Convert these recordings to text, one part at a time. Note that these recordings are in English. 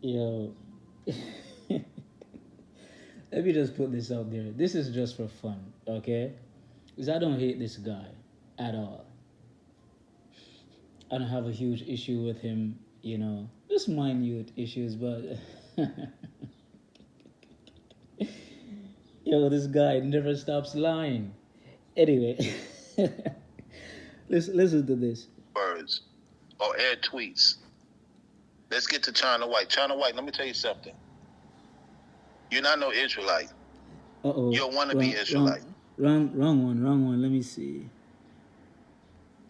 Yo, let me just put this out there. This is just for fun, okay? Because I don't hate this guy at all. I don't have a huge issue with him, just minute issues, but yo, this guy never stops lying. Anyway, listen to this. Words or air tweets. Let's get to China White. China White, let me tell you something. You're not no Israelite. Uh-oh. You're a wannabe Israelite. Wrong one. Let me see.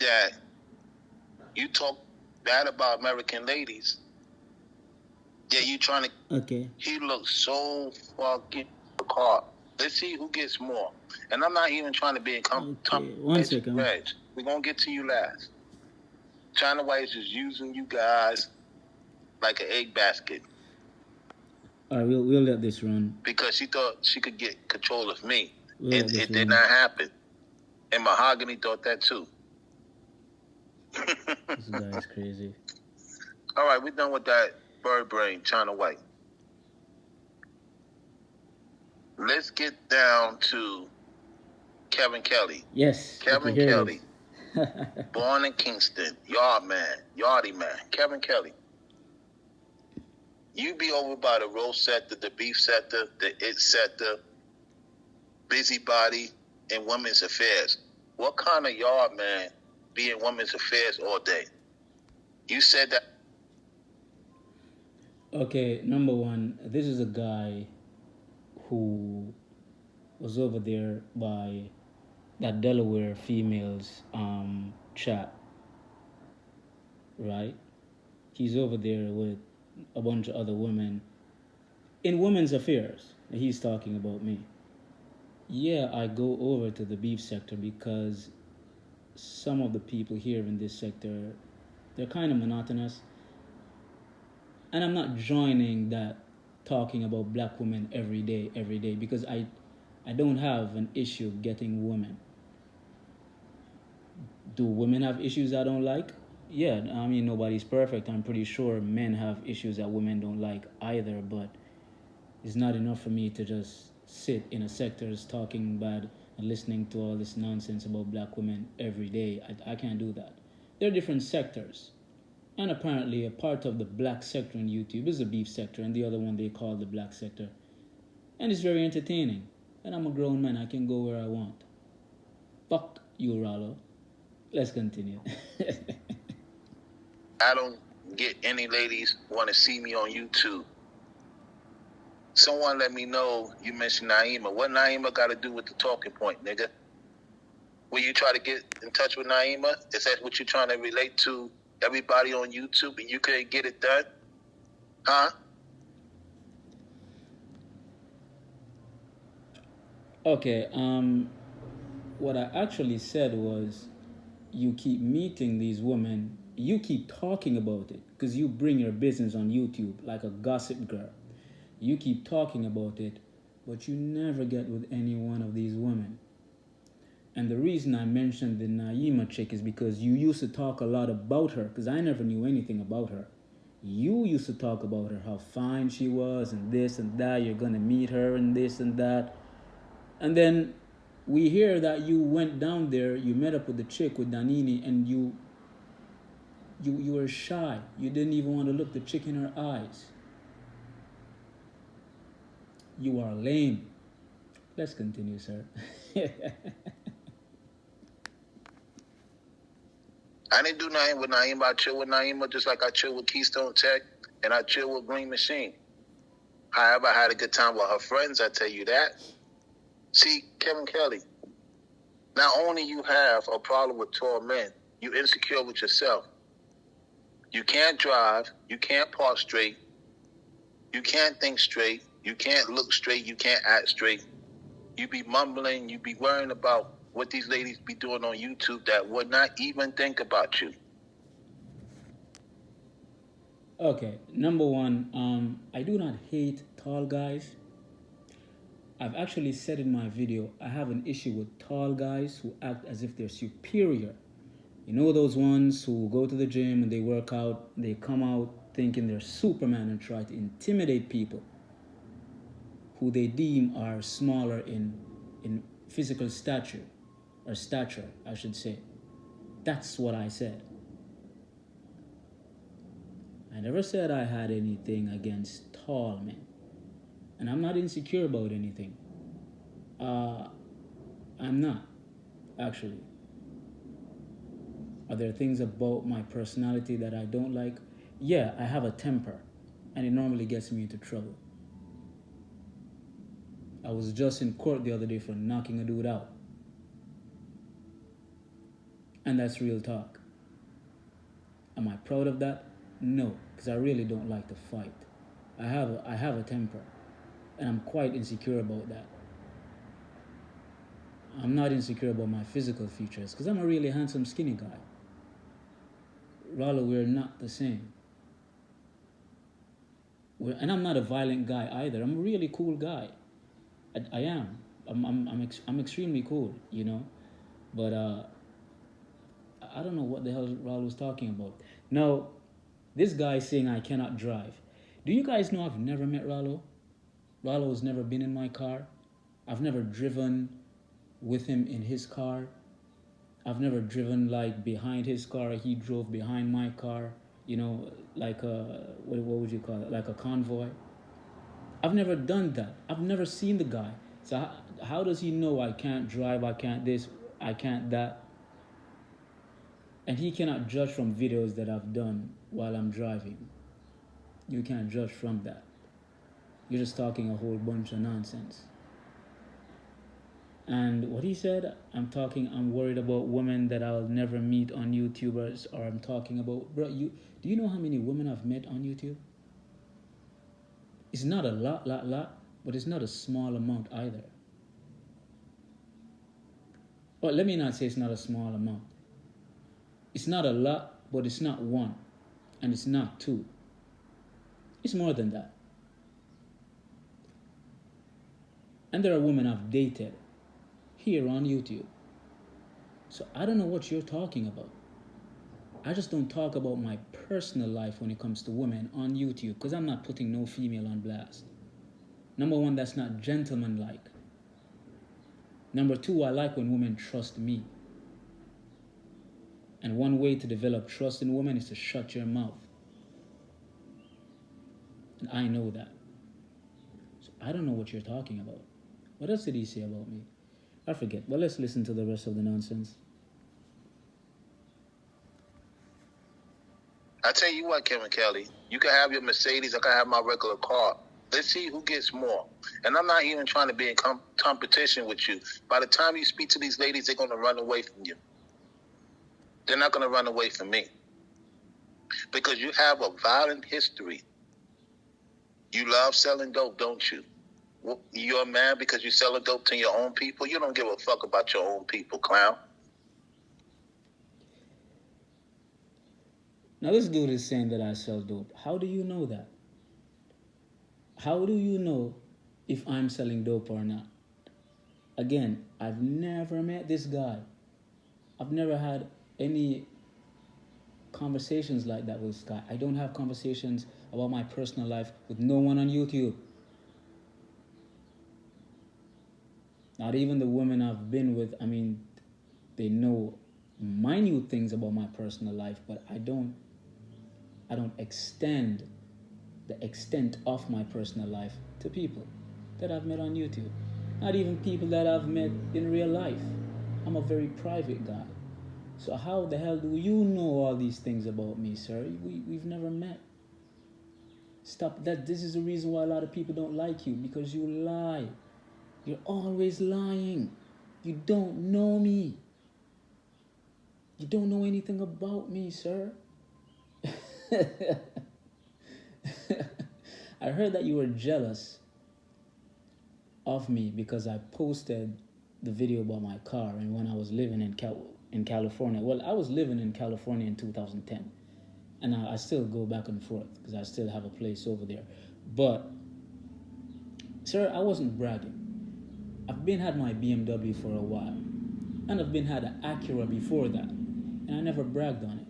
That you talk bad about American ladies. Yeah, you trying to. Okay. He looks so fucking hard. Let's see who gets more. And I'm not even trying to be in Okay, 1 second. Reg, we're going to get to you last. China White is just using you guys like an egg basket. All right, we'll let this run. Because she thought she could get control of me. It did not happen. And Mahogany thought that too. This guy is crazy. All right, we're done with that bird brain, China White. Let's get down to Kevin Kelly. Yes. Kevin Kelly. Born in Kingston. Yardy man. Kevin Kelly. You be over by the roast sector, the beef sector, the it sector, busybody in women's affairs. What kind of yard man be in women's affairs all day? You said that. Okay, number one, this is a guy who was over there by that Delaware females chat, right? He's over there with a bunch of other women in women's affairs. And he's talking about me. Yeah, I go over to the beef sector because some of the people here in this sector, they're kind of monotonous. And I'm not joining that talking about black women every day, because I don't have an issue getting women. Do women have issues I don't like? Yeah, I mean, nobody's perfect. I'm pretty sure men have issues that women don't like either, but it's not enough for me to just sit in a sector talking bad and listening to all this nonsense about black women every day. I can't do that. There are different sectors. And apparently a part of the black sector on YouTube is the beef sector, and the other one they call the black sector. And it's very entertaining. And I'm a grown man. I can go where I want. Fuck you, Ralo. Let's continue. I don't get any ladies want to see me on YouTube. Someone let me know you mentioned Naima. What Naima got to do with the talking point, nigga? Will you try to get in touch with Naima? Is that what you're trying to relate to everybody on YouTube and you couldn't get it done? Huh? Okay, what I actually said was you keep meeting these women, you keep talking about it because you bring your business on YouTube like a gossip girl. You keep talking about it, but you never get with any one of these women. And the reason I mentioned the Naima chick is because you used to talk a lot about her, because I never knew anything about her. You used to talk about her, how fine she was, and this and that, you're gonna meet her, and this and that. And then we hear that you went down there, you met up with the chick, with Danini, and you were shy. You didn't even want to look the chick in her eyes. You are lame. Let's continue, sir. I didn't do nothing with Naima. I chill with Naima just like I chill with Keystone Tech and I chill with Green Machine. However, I had a good time with her friends, I tell you that. See, Kevin Kelly, not only you have a problem with tall men, you insecure with yourself. You can't drive, you can't park straight, you can't think straight, you can't look straight, you can't act straight. You be mumbling, you be worrying about what these ladies be doing on YouTube that would not even think about you. Okay, number one, I do not hate tall guys. I've actually said in my video, I have an issue with tall guys who act as if they're superior You know those ones who go to the gym and they work out, they come out thinking they're Superman and try to intimidate people who they deem are smaller in physical stature, or stature, I should say. That's what I said. I never said I had anything against tall men. And I'm not insecure about anything. Uh, I'm not, actually. Are there things about my personality that I don't like? Yeah, I have a temper, and it normally gets me into trouble. I was just in court the other day for knocking a dude out. And that's real talk. Am I proud of that? No, because I really don't like to fight. I have a temper, and I'm quite insecure about that. I'm not insecure about my physical features because I'm a really handsome, skinny guy. Ralo, we're not the same. And I'm not a violent guy either. I'm a really cool guy. I am. I'm extremely cool, you know. But I don't know what the hell Ralo was talking about. Now, this guy saying I cannot drive. Do you guys know I've never met Ralo? Ralo's never been in my car. I've never driven with him in his car. I've never driven like behind his car. He drove behind my car. You know, like a what would you call it? Like a convoy. I've never done that. I've never seen the guy. So how does he know I can't drive? I can't this. I can't that. And he cannot judge from videos that I've done while I'm driving. You can't judge from that. You're just talking a whole bunch of nonsense. And what he said, I'm worried about women that I'll never meet on YouTubers, or I'm talking about, bro, do you know how many women I've met on YouTube? It's not a lot, but it's not a small amount either. Well, let me not say it's not a small amount. It's not a lot, but it's not one, and it's not two. It's more than that. And there are women I've dated here on YouTube. So I don't know what you're talking about. I just don't talk about my personal life when it comes to women on YouTube because I'm not putting no female on blast. Number one, that's not gentlemanlike. Number two, I like when women trust me. And one way to develop trust in women is to shut your mouth. And I know that. So I don't know what you're talking about. What else did he say about me? I forget. Well, let's listen to the rest of the nonsense. I tell you what, Kevin Kelly, you can have your Mercedes, I can have my regular car. Let's see who gets more. And I'm not even trying to be in competition with you. By the time you speak to these ladies, they're going to run away from you. They're not going to run away from me. Because you have a violent history. You love selling dope, don't you? You're a man because you sell dope to your own people? You don't give a fuck about your own people, clown. Now this dude is saying that I sell dope. How do you know that? How do you know if I'm selling dope or not? Again, I've never met this guy. I've never had any conversations like that with this guy. I don't have conversations about my personal life with no one on YouTube. Not even the women I've been with. I mean, they know minute things about my personal life, but I don't extend the extent of my personal life to people that I've met on YouTube. Not even people that I've met in real life. I'm a very private guy. So how the hell do you know all these things about me, sir? We've never met. Stop that. This is the reason why a lot of people don't like you, because you lie. You're always lying. You don't know me. You don't know anything about me, sir. I heard that you were jealous of me because I posted the video about my car and when I was living in California. Well, I was living in California in 2010. And I still go back and forth because I still have a place over there. But, sir, I wasn't bragging. I've been had my BMW for a while. And I've been had an Acura before that. and I never bragged on it.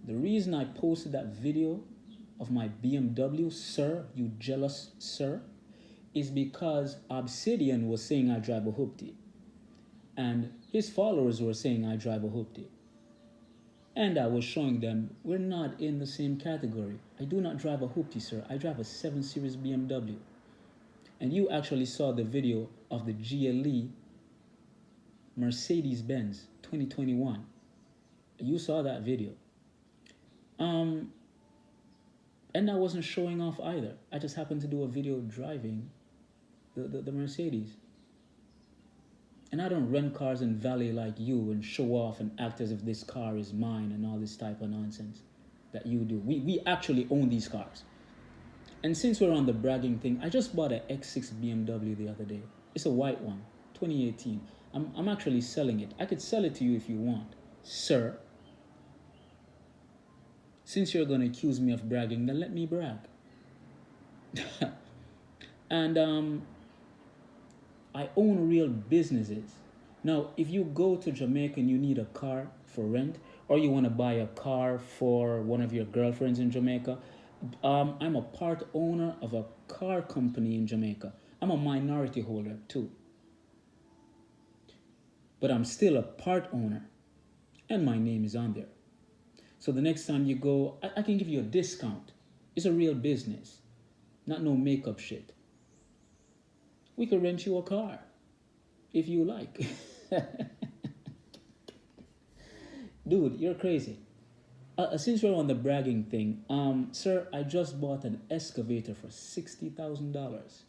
The reason I posted that video of my BMW, sir, you jealous sir, is because Obsidian was saying I drive a hoopty. And his followers were saying I drive a hoopty. And I was showing them we're not in the same category. I do not drive a hoopty, sir. I drive a 7 Series BMW. And you actually saw the video of the GLE Mercedes-Benz 2021. You saw that video. And I wasn't showing off either. I just happened to do a video driving the Mercedes. And I don't rent cars in Valley like you and show off and act as if this car is mine and all this type of nonsense that you do. We actually own these cars. And since we're on the bragging thing, I just bought an X6 BMW the other day. It's a white one, 2018. I'm actually selling it. I could sell it to you if you want, sir. Since you're going to accuse me of bragging, then let me brag. And I own real businesses. Now, if you go to Jamaica and you need a car for rent, or you want to buy a car for one of your girlfriends in Jamaica, I'm a part owner of a car company in Jamaica. I'm a minority holder too. But I'm still a part owner, and my name is on there. So the next time you go, I can give you a discount. It's a real business, not no makeup shit. We could rent you a car if you like. Dude, you're crazy. Since we're on the bragging thing, sir, I just bought an excavator for $60,000.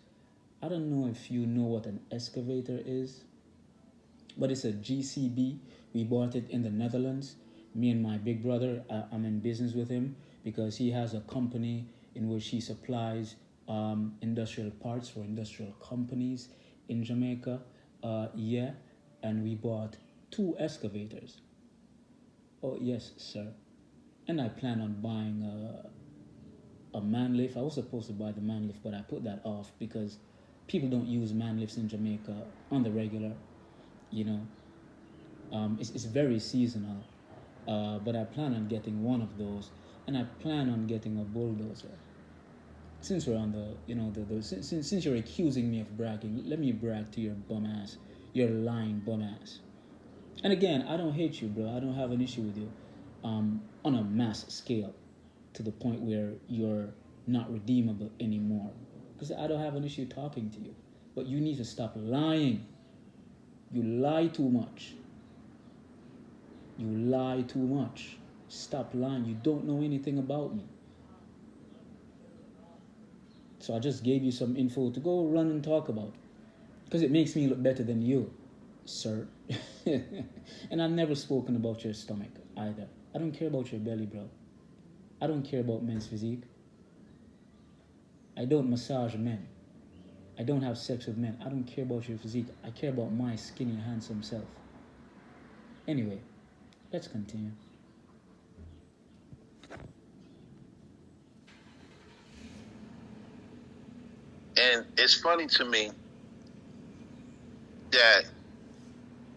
I don't know if you know what an excavator is, but it's a GCB. We bought it in the Netherlands. Me and my big brother, I'm in business with him because he has a company in which he supplies industrial parts for industrial companies in Jamaica. Yeah, and we bought 2 excavators. Oh, yes, sir. And I plan on buying a man lift. I was supposed to buy the man lift, but I put that off because people don't use man lifts in Jamaica on the regular. You know, it's very seasonal. But I plan on getting one of those, and I plan on getting a bulldozer. Since we're on since you're accusing me of bragging, let me brag to your bum ass, your lying bum ass. And again, I don't hate you, bro. I don't have an issue with you, on a mass scale, to the point where you're not redeemable anymore. Because I don't have an issue talking to you, but you need to stop lying. You lie too much. You lie too much. Stop lying. You don't know anything about me. So I just gave you some info to go run and talk about. Because it makes me look better than you, sir. And I've never spoken about your stomach either. I don't care about your belly, bro. I don't care about men's physique. I don't massage men. I don't have sex with men. I don't care about your physique. I care about my skinny, handsome self. Anyway, let's continue. And it's funny to me that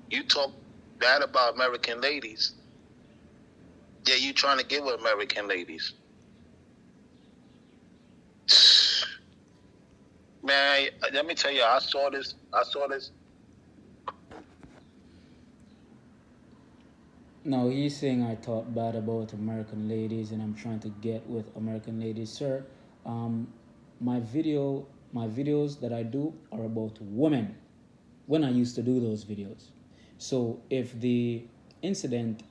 you talk bad about American ladies, yet you trying to get with American ladies. Man, let me tell you, I saw this. No, he's saying I talk bad about American ladies and I'm trying to get with American ladies. Sir, my videos that I do are about women when I used to do those videos. So if the incident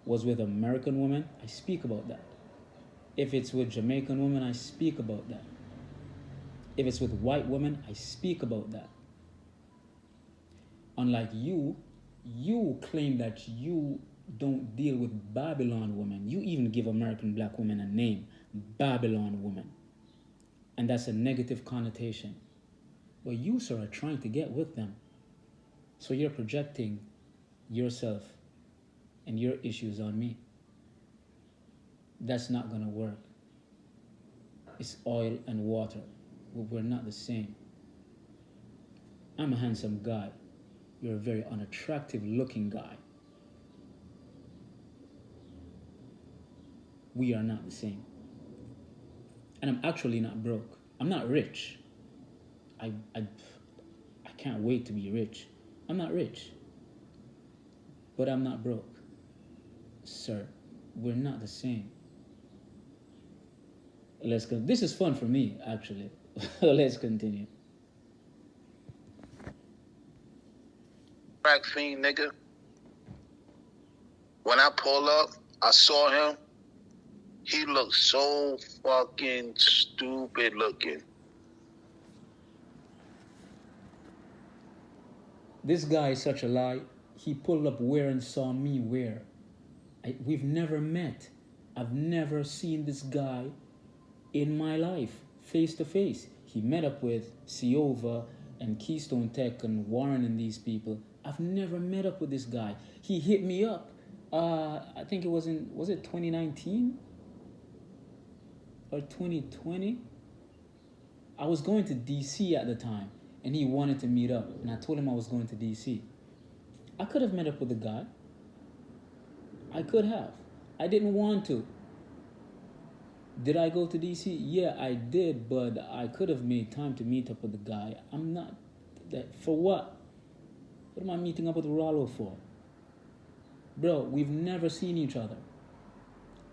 was with American women, I speak about that. If it's with Jamaican women, I speak about that. If it's with white women, I speak about that. Unlike you claim that you don't deal with Babylon women. You even give American black women a name, Babylon woman. And that's a negative connotation. But you, sir, are trying to get with them. So you're projecting yourself and your issues on me. That's not going to work. It's oil and water. We're not the same. I'm a handsome guy. You're a very unattractive looking guy. We are not the same. And I'm actually not broke. I'm not rich. I, I, I can't wait to be rich. I'm not rich, but I'm not broke. Sir, we're not the same. Let's go. This is fun for me, actually. Let's continue. Crack fiend nigga. When I pull up, I saw him. He looked so fucking stupid looking. This guy is such a lie. He pulled up where and saw me where. We've never met. I've never seen this guy in my life face to face. He met up with Siova and Keystone Tech and Warren and these people. I've never met up with this guy. He hit me up. I think it was it 2019 or 2020? I was going to DC at the time and he wanted to meet up and I told him I was going to DC. I could have met up with the guy. I could have. I didn't want to. Did I go to DC? Yeah, I did, but I could have made time to meet up with the guy. I'm not that for what? What am I meeting up with Ralo for? Bro, we've never seen each other.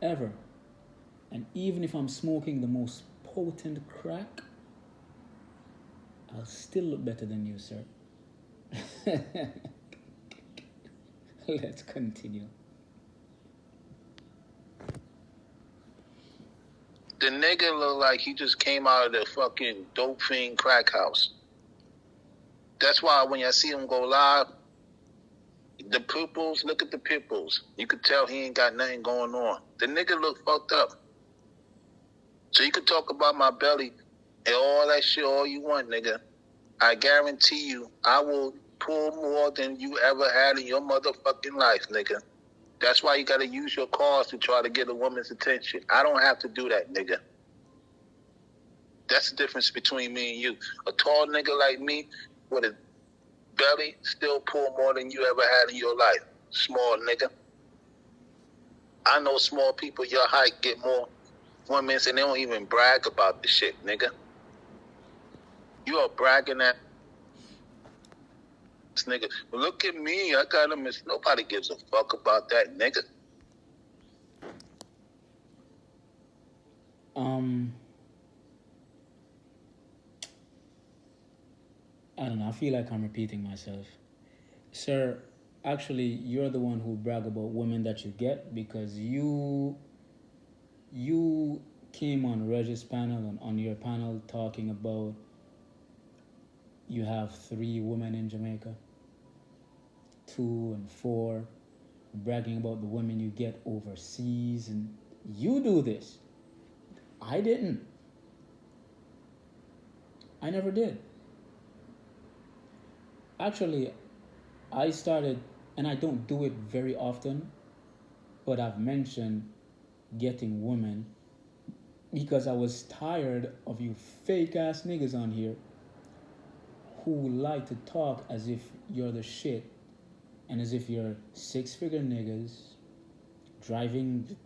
Ever. And even if I'm smoking the most potent crack, I'll still look better than you, sir. Let's continue. The nigga look like he just came out of the fucking dope fiend crack house. That's why when I see him go live, the pupils, look at the pupils. You could tell he ain't got nothing going on. The nigga look fucked up. So you could talk about my belly and all that shit all you want, nigga. I guarantee you, I will pull more than you ever had in your motherfucking life, nigga. That's why you gotta use your cars to try to get a woman's attention. I don't have to do that, nigga. That's the difference between me and you. A tall nigga like me with a belly still pull more than you ever had in your life. Small nigga. I know small people your height get more women and they don't even brag about the shit, nigga. You are bragging at this nigga. Look at me, I got him. Nobody gives a fuck about that, nigga. I don't know. I feel like I'm repeating myself. Sir, actually, you're the one who brag about women that you get because you came on Regis panel and on your panel talking about you have 3 women in Jamaica, 2 and 4, bragging about the women you get overseas, and you do this. I didn't. I never did. Actually, I started, and I don't do it very often, but I've mentioned getting women because I was tired of you fake ass niggas on here who like to talk as if you're the shit and as if you're 6-figure niggas driving,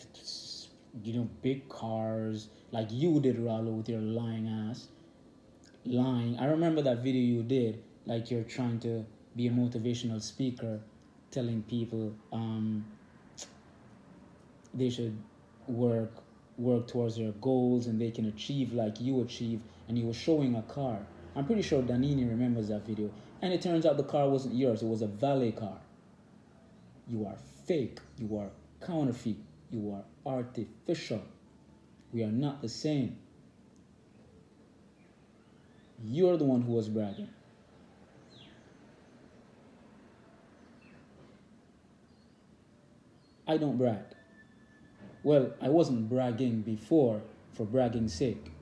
big cars like you did, Ralo, with your lying ass. Lying. I remember that video you did, like you're trying to be a motivational speaker, telling people they should work towards their goals and they can achieve like you achieve, and you were showing a car. I'm pretty sure Danini remembers that video. And it turns out the car wasn't yours, it was a valet car. You are fake, you are counterfeit, you are artificial. We are not the same. You're the one who was bragging. I don't brag. Well, I wasn't bragging before for bragging's sake.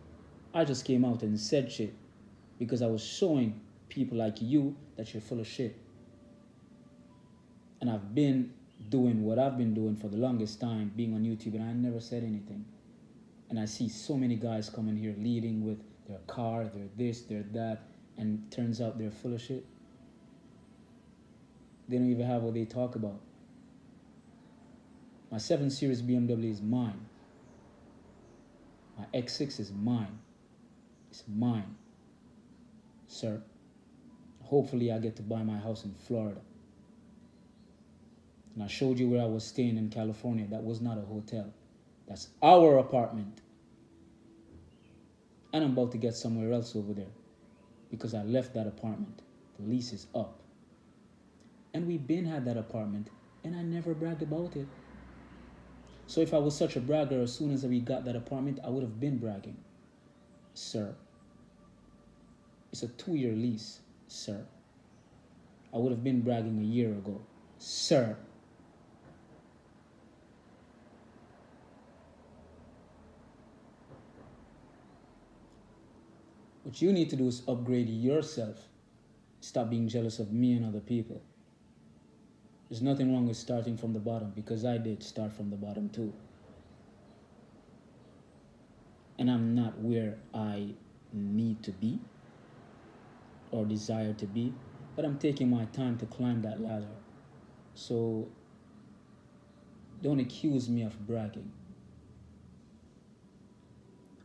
I just came out and said shit because I was showing people like you that you're full of shit. And I've been doing what I've been doing for the longest time, being on YouTube, and I never said anything. And I see so many guys coming here leading with their car, their this, their that, and turns out they're full of shit. They don't even have what they talk about. My 7 Series BMW is mine. My X6 is mine. It's mine, sir. Hopefully, I get to buy my house in Florida. And I showed you where I was staying in California. That was not a hotel. That's our apartment. And I'm about to get somewhere else over there because I left that apartment. The lease is up. And we been had that apartment and I never bragged about it. So if I was such a bragger, as soon as we got that apartment, I would have been bragging. Sir, it's a 2-year lease, sir. I would have been bragging a year ago, sir. What you need to do is upgrade yourself. Stop being jealous of me and other people. There's nothing wrong with starting from the bottom because I did start from the bottom too. And I'm not where I need to be or desire to be, but I'm taking my time to climb that ladder. So don't accuse me of bragging.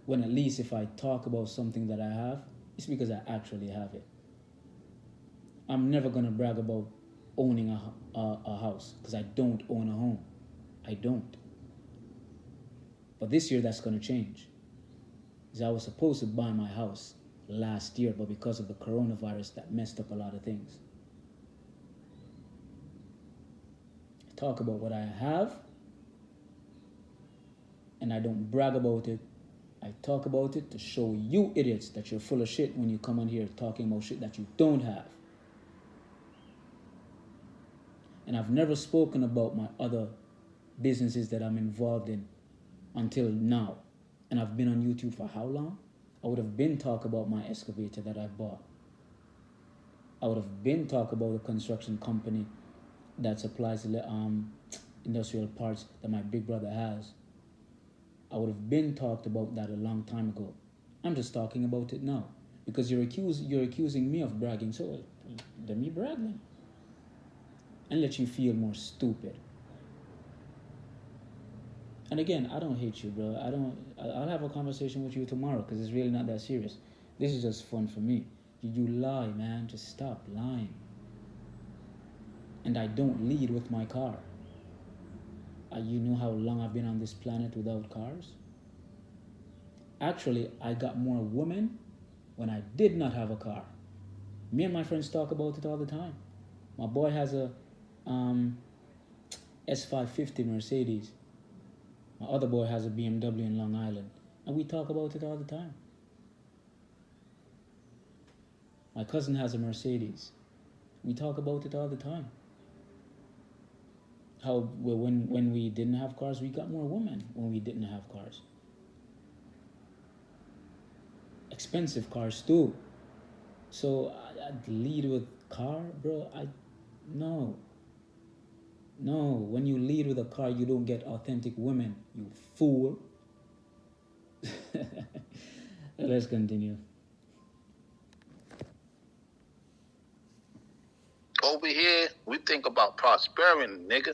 When at least if I talk about something that I have, it's because I actually have it. I'm never gonna brag about owning a house because I don't own a home. I don't. But this year that's gonna change. Because I was supposed to buy my house last year, but because of the coronavirus that messed up a lot of things. I talk about what I have and I don't brag about it. I talk about it to show you idiots that you're full of shit when you come on here talking about shit that you don't have. And I've never spoken about my other businesses that I'm involved in until now. And I've been on YouTube for how long? I would have been talk about my excavator that I bought. I would have been talk about the construction company that supplies industrial parts that my big brother has. I would have been talked about that a long time ago. I'm just talking about it now because you're accusing me of bragging. So let me brag then, and let you feel more stupid. And again, I don't hate you, bro. I'll have a conversation with you tomorrow because it's really not that serious. This is just fun for me. You lie, man. Just stop lying. And I don't lead with my car. You know how long I've been on this planet without cars? Actually, I got more women when I did not have a car. Me and my friends talk about it all the time. My boy has a S550 Mercedes. My other boy has a BMW in Long Island. And we talk about it all the time. My cousin has a Mercedes. We talk about it all the time. How when we didn't have cars, we got more women when we didn't have cars. Expensive cars too. So I'd lead with car, bro. No. When you lead with a car, you don't get authentic women, you fool. Let's continue. Over here, we think about prosperity, nigga.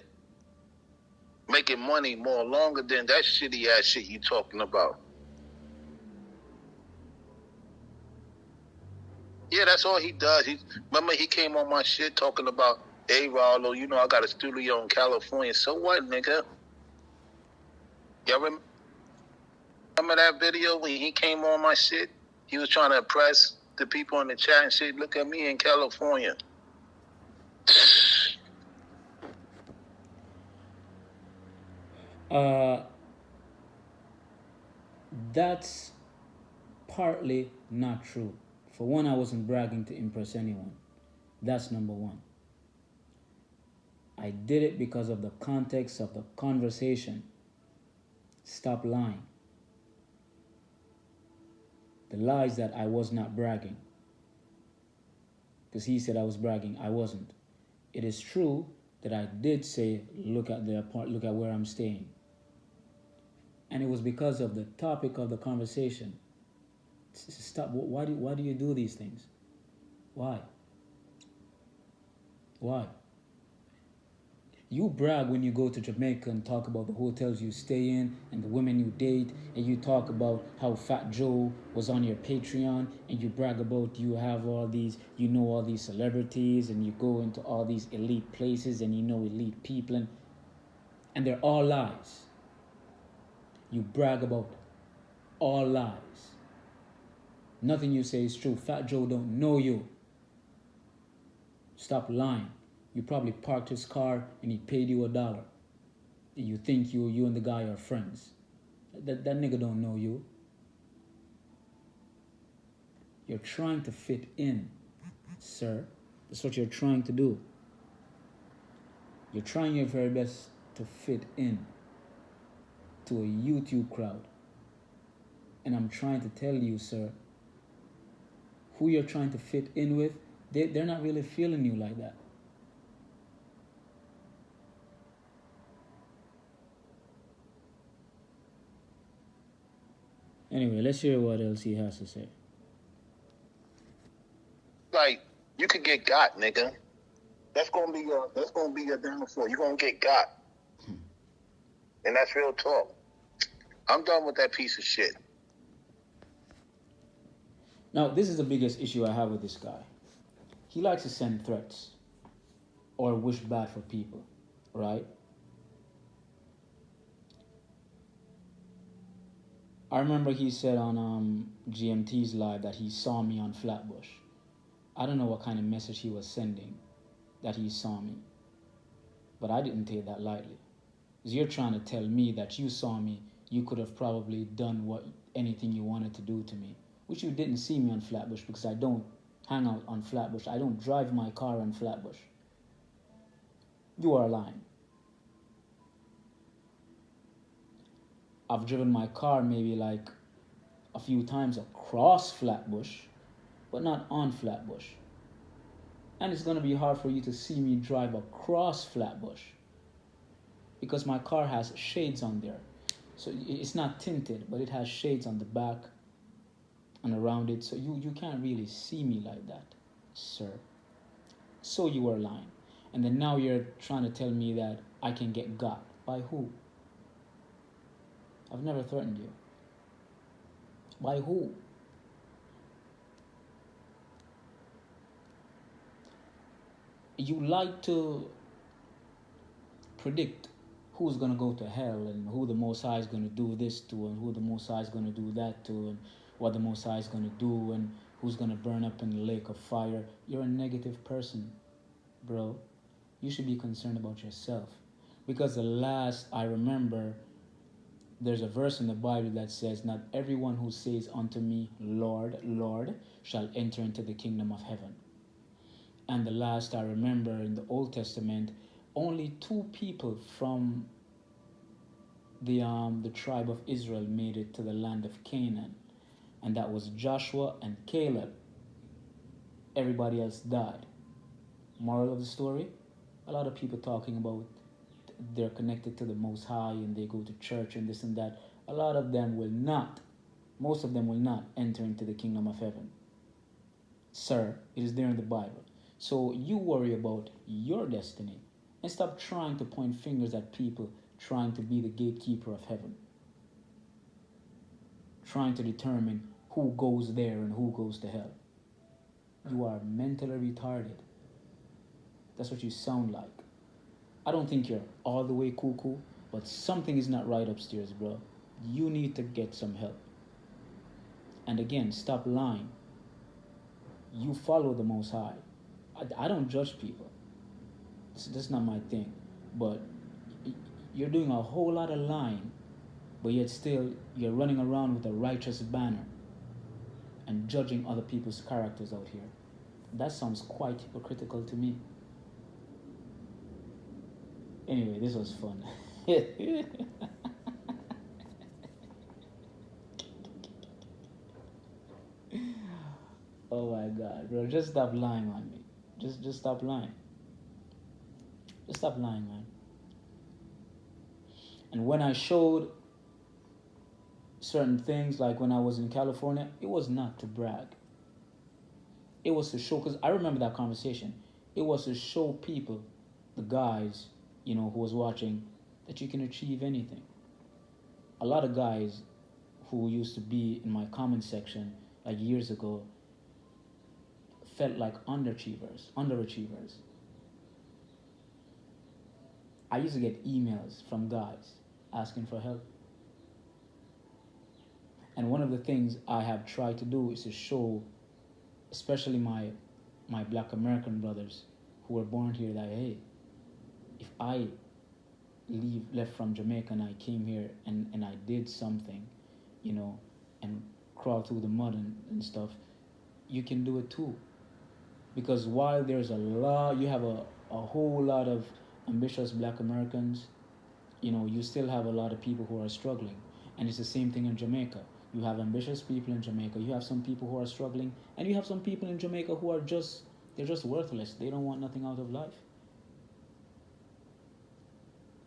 Making money more longer than that shitty ass shit you talking about. Yeah, that's all he does. Remember he came on my shit talking about, hey, Ralo, you know I got a studio in California. So what, nigga? Y'all remember that video when he came on my shit? He was trying to impress the people in the chat and shit. Look at me in California. That's partly not true. For one, I wasn't bragging to impress anyone. That's number one. I did it because of the context of the conversation. Stop lying. The lies that I was not bragging. Because he said I was bragging. I wasn't. It is true that I did say, look at where I'm staying. And it was because of the topic of the conversation. Stop. Why do you do these things? Why? You brag when you go to Jamaica and talk about the hotels you stay in and the women you date, and you talk about how Fat Joe was on your Patreon, and you brag about you have all these, you know, all these celebrities, and you go into all these elite places and you know elite people, and they're all lies. You brag about all lies. Nothing you say is true. Fat Joe don't know you. Stop lying. You probably parked his car and he paid you $1. You think you and the guy are friends. That nigga don't know you. You're trying to fit in, sir. That's what you're trying to do. You're trying your very best to fit in to a YouTube crowd. And I'm trying to tell you, sir, who you're trying to fit in with, they're not really feeling you like that. Anyway, let's hear what else he has to say. Like, you could get got, nigga. That's gonna be your downfall. You're gonna get got. And that's real talk. I'm done with that piece of shit. Now, this is the biggest issue I have with this guy. He likes to send threats or wish bad for people, right? I remember he said on GMT's live that he saw me on Flatbush. I don't know what kind of message he was sending that he saw me, but I didn't take that lightly. Because you're trying to tell me that you saw me, you could have probably done anything you wanted to do to me, which you didn't see me on Flatbush because I don't hang out on Flatbush. I don't drive my car on Flatbush. You are lying. I've driven my car maybe like a few times across Flatbush, but not on Flatbush. And it's going to be hard for you to see me drive across Flatbush because my car has shades on there. So it's not tinted, but it has shades on the back and around it. So you can't really see me like that, sir. So you are lying. And then now you're trying to tell me that I can get got. By who? I've never threatened you. By who? You like to predict who's going to go to hell and who the Most High is going to do this to and who the Most High is going to do that to and what the Most High is going to do and who's going to burn up in the lake of fire. You're a negative person, bro. You should be concerned about yourself. Because the last I remember, there's a verse in the Bible that says, not everyone who says unto me, Lord, Lord, shall enter into the kingdom of heaven. And the last I remember in the Old Testament, only 2 people from the tribe of Israel made it to the land of Canaan. And that was Joshua and Caleb. Everybody else died. Moral of the story? A lot of people talking about they're connected to the Most High and they go to church and this and that. A lot of them will not, most of them will not enter into the kingdom of heaven. Sir, it is there in the Bible. So you worry about your destiny and stop trying to point fingers at people trying to be the gatekeeper of heaven. Trying to determine who goes there and who goes to hell. You are mentally retarded. That's what you sound like. I don't think you're all the way cuckoo, but something is not right upstairs, bro. You need to get some help. And again, stop lying. You follow the Most High. I don't judge people. That's not my thing. But you're doing a whole lot of lying, but yet still you're running around with a righteous banner and judging other people's characters out here. That sounds quite hypocritical to me. Anyway, this was fun. Oh my God, bro. Just stop lying on me. Just stop lying. Just stop lying, man. And when I showed certain things, like when I was in California, it was not to brag. It was to show, because I remember that conversation. It was to show people, the guys, who was watching, that you can achieve anything. A lot of guys who used to be in my comment section like years ago felt like underachievers. I used to get emails from guys asking for help. And one of the things I have tried to do is to show, especially my black American brothers who were born here, that hey, if I left from Jamaica and I came here and I did something, you know, and crawled through the mud and stuff, you can do it too. Because while there's you have a whole lot of ambitious black Americans, you still have a lot of people who are struggling. And it's the same thing in Jamaica. You have ambitious people in Jamaica, you have some people who are struggling, and you have some people in Jamaica who are they're just worthless. They don't want nothing out of life.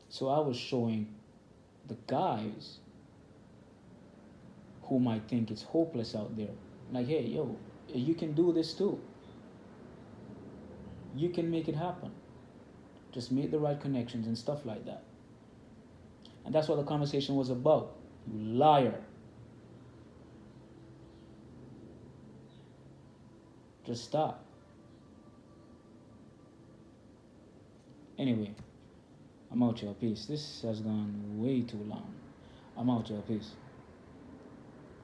So I was showing the guys who might think it's hopeless out there, like, hey, yo, you can do this too. You can make it happen. Just make the right connections and stuff like that. And that's what the conversation was about. You liar. Just stop. Anyway, I'm out, y'all. Peace. This has gone way too long. I'm out, y'all. Peace.